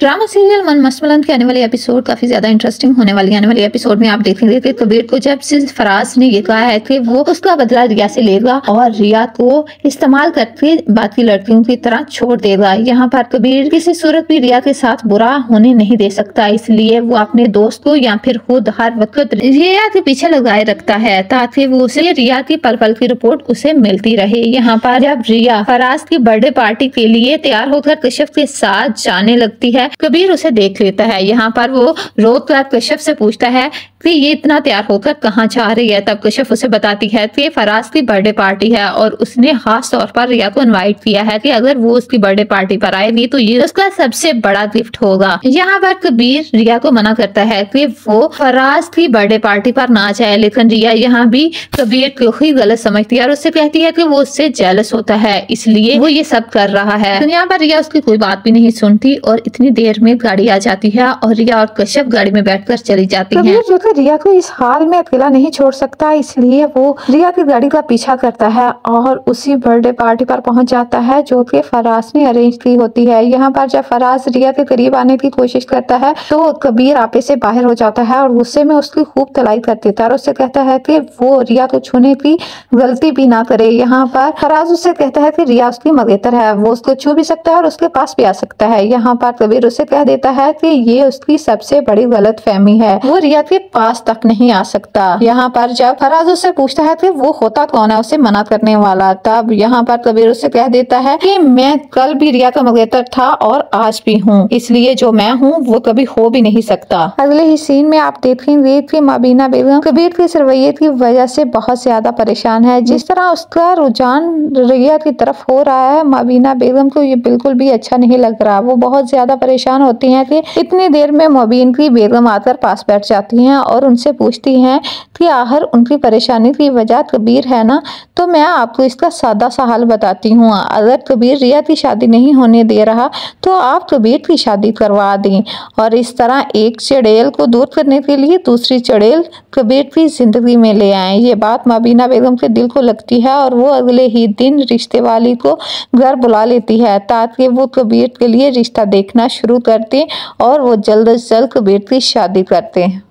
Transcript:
Drama serial मन मस्त मलंद के आने वाले एपिसोड काफी ज्यादा इंटरेस्टिंग होने वाली है। आने वाले एपिसोड में आप देखेंगे कि कबीर को जब से फराज ने ये कहा है कि वो उसका बदला रिया से लेगा और रिया को इस्तेमाल करके बाकी लड़कियों की तरह छोड़ देगा। यहाँ पर कबीर किसी सूरत भी रिया के साथ बुरा होने नहीं दे सकता, इसलिए वो अपने दोस्त को या फिर खुद हर वक्त रिया के पीछे लगाए रखता है ताकि वो उसे रिया की पल पल की रिपोर्ट उसे मिलती रहे। यहाँ पर जब रिया फराज की बर्थडे पार्टी के लिए तैयार होकर कश्यप के साथ जाने लगती है, कबीर उसे देख लेता है। यहाँ पर वो रोक कर कश्यप से पूछता है कि ये इतना तैयार होकर कहाँ जा रही है। तब कश्यप उसे बताती है कि फराज की बर्थडे पार्टी है और उसने खास तौर पर रिया को इनवाइट किया है कि अगर वो उसकी बर्थडे पार्टी पर आएगी तो ये उसका सबसे बड़ा गिफ्ट होगा। यहाँ पर कबीर रिया को मना करता है कि वो फराज की बर्थडे पार्टी पर ना जाए, लेकिन रिया यहाँ भी कबीर को ही गलत समझती है और उससे कहती है कि वो उससे जेलस होता है, इसलिए वो ये सब कर रहा है। तो यहाँ पर रिया उसकी कोई बात भी नहीं सुनती और इतनी देर में गाड़ी आ जाती है और रिया और कश्यप गाड़ी में बैठकर चली जाती हैं। जो कि रिया को इस हाल में अकेला नहीं छोड़ सकता, इसलिए वो रिया की गाड़ी का पीछा करता है और उसी बर्थडे पार्टी पर पहुंच जाता है जो कि फराज ने अरेंज की होती है। यहाँ पर जब फराज रिया के करीब आने की कोशिश करता है तो कबीर आपे से बाहर हो जाता है और गुस्से में उसकी खूब तलाई कर देता है और उससे कहता है कि वो रिया को छूने की गलती भी ना करे। यहाँ पर फराज उससे कहता है कि रिया उसकी मंगेतर है, वो उसको छू भी सकता है और उसके पास भी आ सकता है। यहाँ पर कबीर उसे कह देता है कि ये उसकी सबसे बड़ी गलतफहमी है, वो रिया के पास तक नहीं आ सकता। यहाँ पर जब फराज उससे पूछता है कि वो होता कौन है उसे मना करने वाला, तब यहाँ पर कबीर उसे कह देता है कि मैं कल भी रिया का मंगेतर था और आज भी हूँ, इसलिए जो मैं हूँ वो कभी हो भी नहीं सकता। अगले ही सीन में आप देखेंगे कि मबीना बेगम कबीर के इस रवैये की वजह से बहुत ज्यादा परेशान है। जिस तरह उसका रुझान रिया की तरफ हो रहा है, मबीना बेगम को ये बिल्कुल भी अच्छा नहीं लग रहा। वो बहुत ज्यादा परेशान होती हैं कि इतनी देर में मुबीन की बेगम आकर पास बैठ जाती हैं और उनसे पूछती हैं कि आखिर उनकी परेशानी की वजह कबीर है ना, तो मैं आपको इसका सादा सा हल बताती हूँ। अगर कबीर रिया की शादी नहीं होने दे रहा तो आप कबीर की शादी करवा दें और इस तरह एक चड़ेल को दूर करने के लिए दूसरी चड़ेल कबीर की जिंदगी में ले आए। ये बात मबीना बेगम के दिल को लगती है और वो अगले ही दिन रिश्ते वाली को घर बुला लेती है ताकि वो कबीर के लिए रिश्ता देखना शुरू कर दें और वो जल्द से जल्द कबीर की शादी करते हैं।